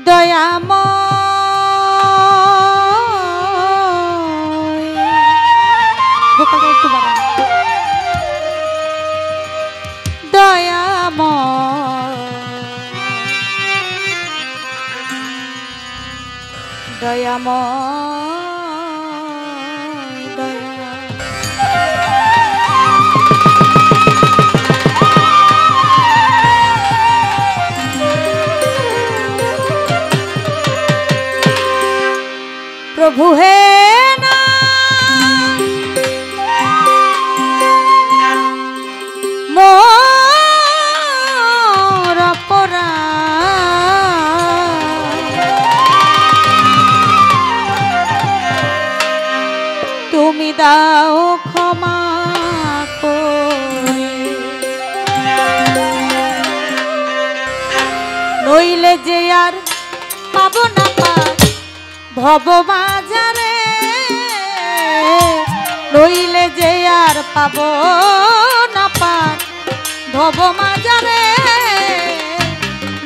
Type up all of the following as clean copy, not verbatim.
দয়াময় ভোকালটা একটু বাড়ান। দয়াময় দয়াময় দয়া प्रभु है ना मोर अपराध तुमी दाओ क्षमा करे नइले जे यार पाबो ना भव बाजारे नइले जे यार पाबो ना पार भव बाजारे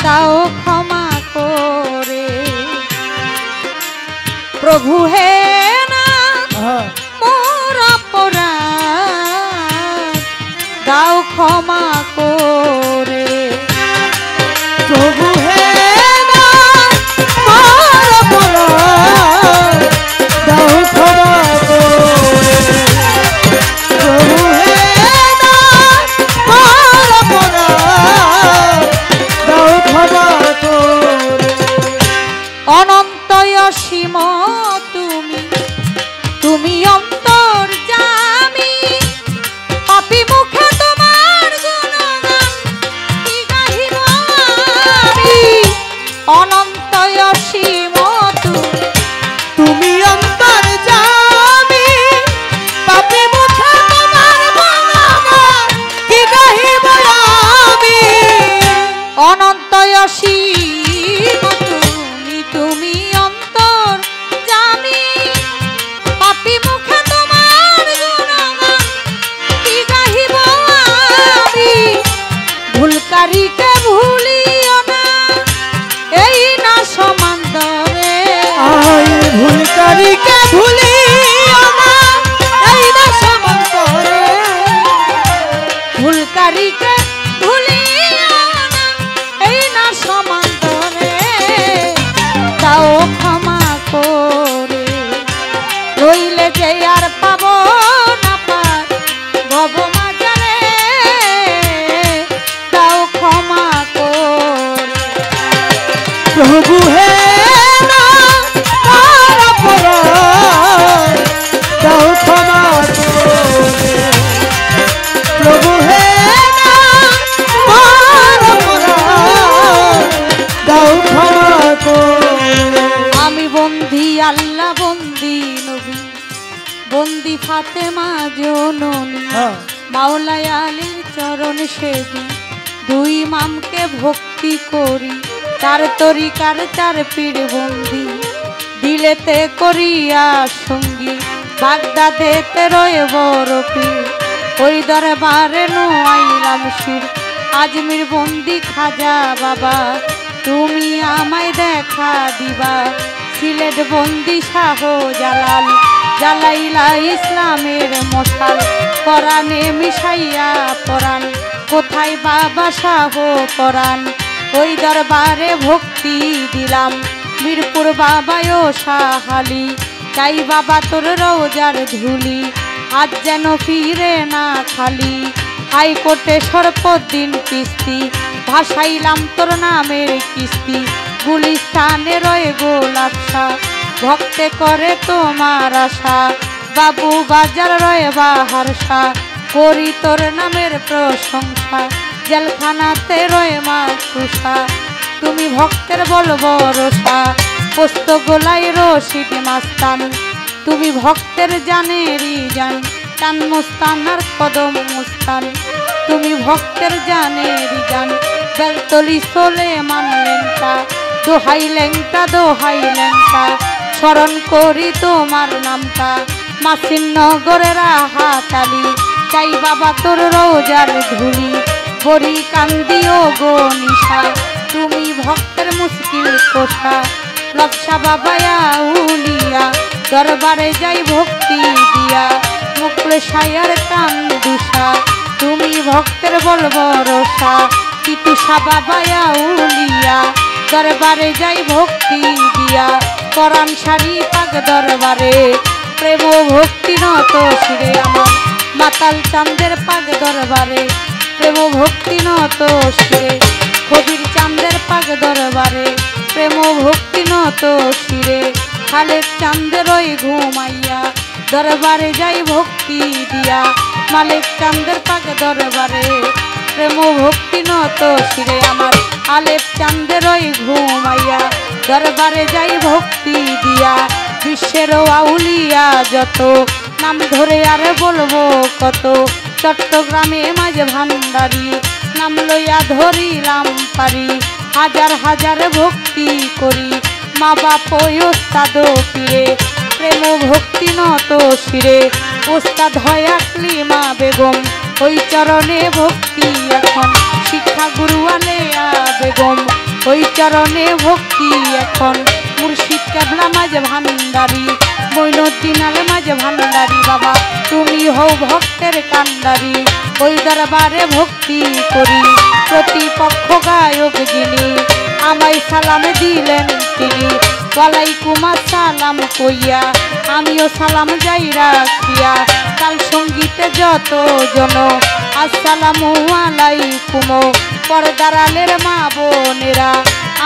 दाओ क्षमा करे प्रभु हे ना मोर अपराध दाओ क्षमा करे प्रभु हे অসীম তুমি তুমি অন্তর্যামী পাপী মুখে তোমার গুণগান কি গাহিব আমি অনন্ত অসীম তুমি অন্তর্যামী পাপী মুখে তোমার গুণগান কি গাহিব আমি অনন্ত অসীম তুমি ভুলকারীকে ভুলিও না এই না সমান্তরে ভুলকারীকে ভুলিও না এই না সমান্তরে ভুলকারীকে ভুলিও না এই না সমান্তরে তাও ক্ষমা করে রইলে যে আর পাবো না পার ভব प्रभु है ना मोर अपराध दाओ क्षमा करे प्रभु है ना मोर अपराध दाओ क्षमा करे आमी बंदी अल्लाह बंदी नबी बंदी फातेमा जननी माওলা আলীর চরণ সেবি দুই ইমামকে ভক্তি করি चार तरिकार चार पीर बंदी दिलेते करिया संगी बागदादेते रये बड़ पीर ओई दरबारे नुआइलाम शिर आजमिर बंदी खाजा बाबा तुमी आमाय देखा दिबा सिलेट बंदी शाह जालाल जालाइला इस्लामेर मशाल पराने मिशाइया परान कोथाय बाबा शाह परान ওই দরবারে ভক্তি দিলাম মিরপুর বাবায়ও সাহালি চাই বাবা তোর রোজার ধুলি আজ যেন ফিরে না খালি হাইকোর্টে সর্বদিন কিস্তি ভাসাইলাম তোর নামের কিস্তি গুলিস্তানে রয়ে গোলাপসা ভক্তে করে তোমার আশা বাবু বাজার রয়ে বাহারসা করি তোর নামের প্রশংসা জেলখানাতে রয়ে মাতৃষা তুমি ভক্তের বল ভরসা পোস্ত গোলাই রশিদ মাস্তান তুমি ভক্তের জানেরই জান টান মুস্তান আর কদম মুস্তান তুমি ভক্তের জানেরই জান বেলতলি সোলেমান লেংটা দোহাই লেংটা স্মরণ করি তোমার নামটা মাসিন নগরের হাতালি চাই বাবা তোর রোজার ধুলি বড়ি কান্দিও গো নিশা তুমি ভক্তের মুশকিল কোষা লবসা বাবায়া উলিয়া দরবারে যাই ভক্তি দিয়া মুকলে সায়ার কান দুষা তুমি ভক্তের বল ভরসা তিতুষা বাবায়া উলিয়া দরবারে যাই ভক্তি দিয়া কোরআন শাড়ি পাক দরবারে প্রেম ভক্তি নত শিরে আমার মাতাল চাঁদের পাক দরবারে প্রেম ভক্তি নত শিরে কবির চাঁদের পাক দরবারে প্রেম ভক্তি নত শিরে খালেক চাঁদের ওই ঘুমাইয়া দরবারে যাই ভক্তি দিয়া মালিক চাঁদের পাক দরবারে প্রেম ভক্তি নত শিরে আমার আলেপ চাঁদের ওই ঘুমাইয়া দরবারে যাই ভক্তি দিয়া বিশ্বের আউলিয়া যত নাম ধরে আর বলবো কত চট্টগ্রামে মাঝে ভান্ডারি নাম লইয়া ধরিলাম পারি হাজার হাজার ভক্তি করি মা বাপ ওস্তাদ পীরে প্রেম ভক্তি নত শিরে ওস্তাদ হয় আকলিমা বেগম ওই চরণে ভক্তি এখন শিক্ষা গুরু আলেয়া বেগম ওই চরণে ভক্তি এখন মুর্শিদ কেবলা মাঝে ভান্ডারি মঈনুদ্দিন আলে মাঝে ভান্ডারি বাবা তুমি হও ভক্তের কান্ডারি ওই দরবারে ভক্তি করি প্রতিপক্ষ গায়ক যিনি আমায় সালাম দিলেন তিনি ওয়ালাইকুম আসসালাম কইয়া আমিও সালাম যাই রাখিয়া কাল সঙ্গীতে যত জন আসসালামু আলাইকুম পর্দার আলের মা বোনেরা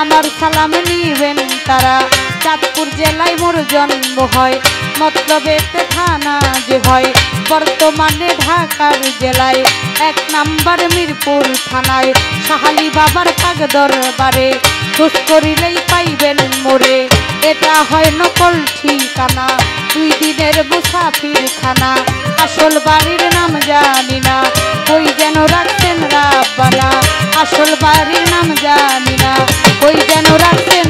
আমার সালাম নিবেন তারা চাঁদপুর জেলায় মোর জন্ম হয় মতলবেতে থানা যে হয় বর্তমানে ঢাকার জেলায় 1 নাম্বার মিরপুর থানায় সাহালি বাবার পাক দরবারে খোঁজ করিলেই পাইবেন মোরে এটা হয় নকল ঠিকানা 2 দিনের মুসাফির খানা আসল বাড়ির নাম জানি না কই যেন রাখছেন রাব্বানা আসল বাড়ির নাম জানি না কই যেন রাখছেন